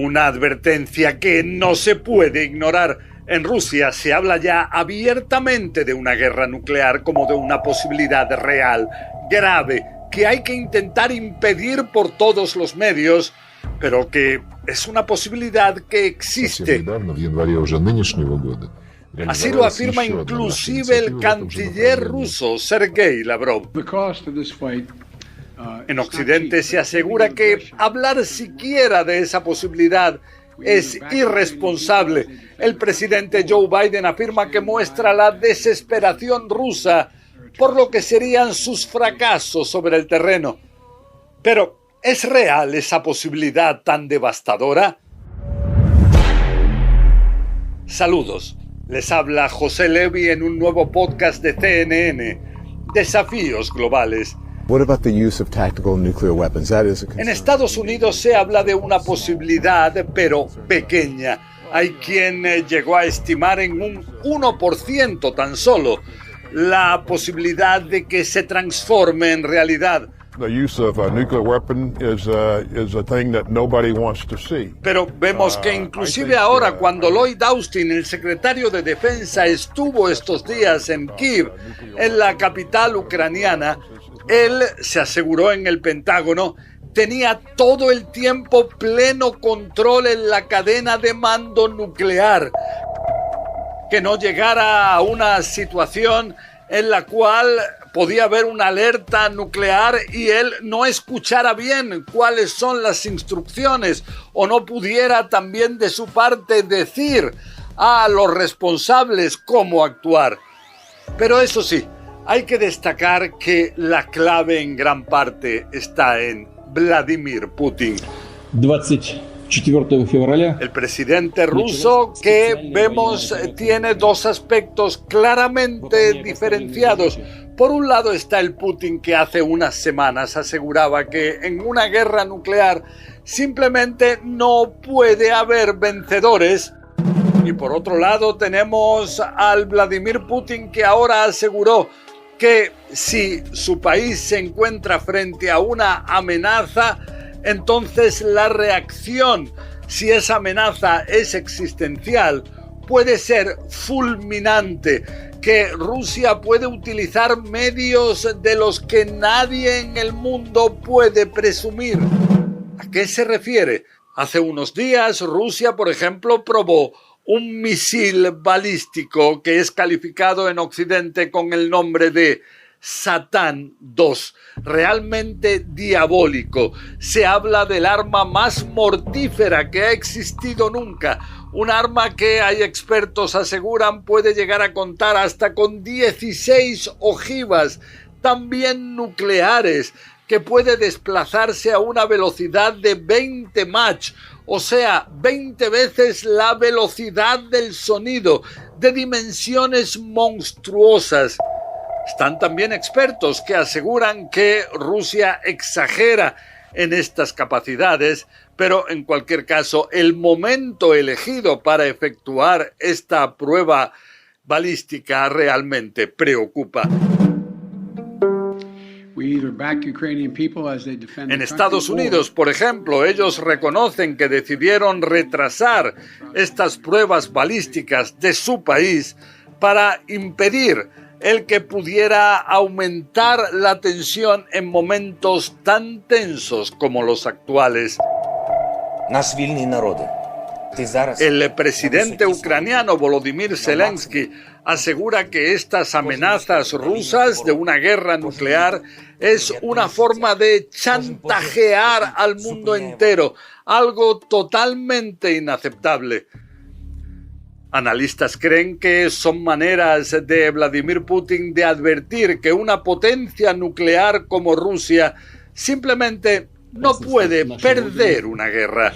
Una advertencia que no se puede ignorar. En Rusia se habla ya abiertamente de una guerra nuclear como de una posibilidad real, grave, que hay que intentar impedir por todos los medios, pero que es una posibilidad que existe. Así lo afirma inclusive el canciller ruso, Sergei Lavrov. En Occidente se asegura que hablar siquiera de esa posibilidad es irresponsable. El presidente Joe Biden afirma que muestra la desesperación rusa por lo que serían sus fracasos sobre el terreno. Pero, ¿es real esa posibilidad tan devastadora? Saludos, les habla José Levy en un nuevo podcast de CNN, Desafíos Globales. En Estados Unidos se habla de una posibilidad, pero pequeña. Hay quien llegó a estimar en un 1% tan solo la posibilidad de que se transforme en realidad. Pero vemos que inclusive ahora, cuando Lloyd Austin, el secretario de Defensa, estuvo estos días en Kiev, en la capital ucraniana, él se aseguró en el Pentágono, tenía todo el tiempo pleno control en la cadena de mando nuclear, que no llegara a una situación en la cual podía haber una alerta nuclear y él no escuchara bien cuáles son las instrucciones o no pudiera también de su parte decir a los responsables cómo actuar. Pero eso sí, hay que destacar que la clave en gran parte está en Vladimir Putin. El presidente ruso, que vemos tiene dos aspectos claramente diferenciados. Por un lado está el Putin que hace unas semanas aseguraba que en una guerra nuclear simplemente no puede haber vencedores. Y por otro lado tenemos al Vladimir Putin que ahora aseguró que si su país se encuentra frente a una amenaza, entonces la reacción, si esa amenaza es existencial, puede ser fulminante, que Rusia puede utilizar medios de los que nadie en el mundo puede presumir. ¿A qué se refiere? Hace unos días Rusia, por ejemplo, probó un misil balístico que es calificado en Occidente con el nombre de Satán II, realmente diabólico. Se habla del arma más mortífera que ha existido nunca, un arma que, hay expertos aseguran, puede llegar a contar hasta con 16 ojivas, también nucleares, que puede desplazarse a una velocidad de 20 Mach, o sea, 20 veces la velocidad del sonido, de dimensiones monstruosas. Están también expertos que aseguran que Rusia exagera en estas capacidades, pero en cualquier caso, el momento elegido para efectuar esta prueba balística realmente preocupa. En Estados Unidos, por ejemplo, ellos reconocen que decidieron retrasar estas pruebas balísticas de su país para impedir el que pudiera aumentar la tensión en momentos tan tensos como los actuales. El presidente ucraniano Volodymyr Zelensky asegura que estas amenazas rusas de una guerra nuclear es una forma de chantajear al mundo entero, algo totalmente inaceptable. Analistas creen que son maneras de Vladimir Putin de advertir que una potencia nuclear como Rusia simplemente no puede perder una guerra.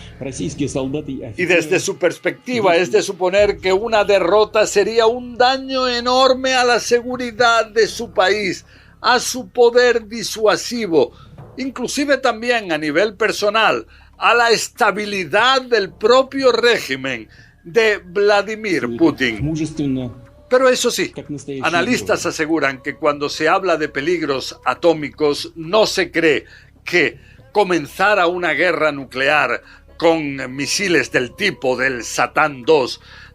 Y desde su perspectiva es de suponer que una derrota sería un daño enorme a la seguridad de su país, a su poder disuasivo, inclusive también a nivel personal, a la estabilidad del propio régimen de Vladimir Putin. Pero eso sí, analistas aseguran que cuando se habla de peligros atómicos no se cree que comenzara una guerra nuclear con misiles del tipo del Satán II,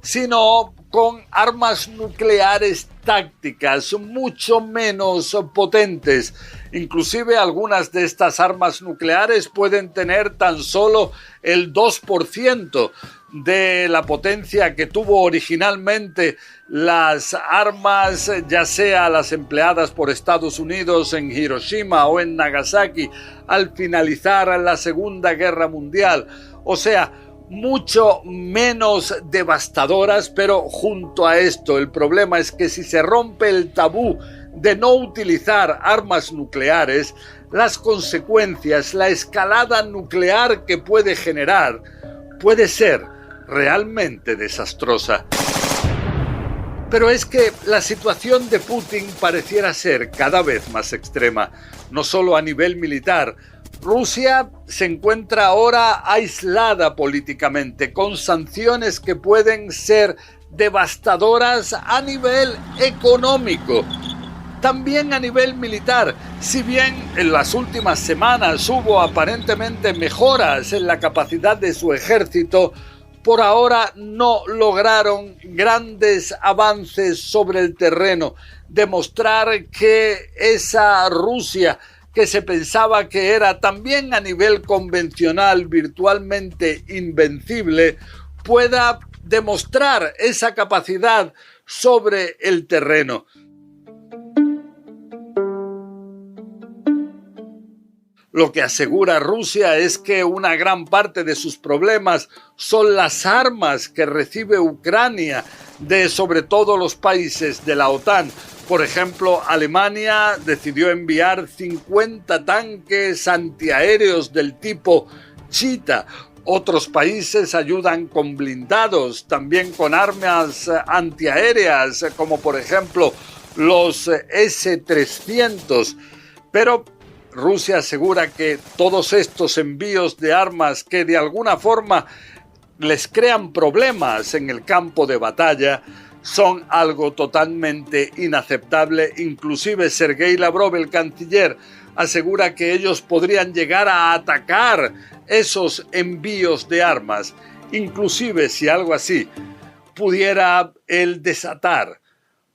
sino con armas nucleares tácticas mucho menos potentes. Inclusive algunas de estas armas nucleares pueden tener tan solo el 2% de la potencia que tuvo originalmente las armas, ya sea las empleadas por Estados Unidos en Hiroshima o en Nagasaki al finalizar la Segunda Guerra Mundial. O sea, mucho menos devastadoras, pero junto a esto el problema es que si se rompe el tabú de no utilizar armas nucleares, las consecuencias, la escalada nuclear que puede generar, puede ser realmente desastrosa. Pero es que la situación de Putin pareciera ser cada vez más extrema, no solo a nivel militar. Rusia se encuentra ahora aislada políticamente, con sanciones que pueden ser devastadoras a nivel económico. También a nivel militar, si bien en las últimas semanas hubo aparentemente mejoras en la capacidad de su ejército, por ahora no lograron grandes avances sobre el terreno, demostrar que esa Rusia que se pensaba que era también a nivel convencional virtualmente invencible, pueda demostrar esa capacidad sobre el terreno. Lo que asegura Rusia es que una gran parte de sus problemas son las armas que recibe Ucrania de sobre todo los países de la OTAN. Por ejemplo, Alemania decidió enviar 50 tanques antiaéreos del tipo Cheetah. Otros países ayudan con blindados, también con armas antiaéreas, como por ejemplo los S-300. Pero Rusia asegura que todos estos envíos de armas que de alguna forma les crean problemas en el campo de batalla son algo totalmente inaceptable. Inclusive Sergei Lavrov, el canciller, asegura que ellos podrían llegar a atacar esos envíos de armas, inclusive si algo así pudiera él desatar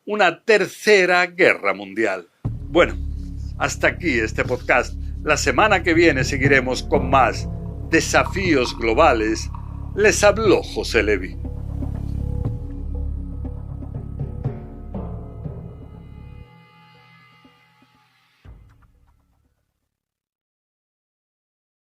una tercera guerra mundial. Bueno, hasta aquí este podcast. La semana que viene seguiremos con más desafíos globales. Les habló José Levi.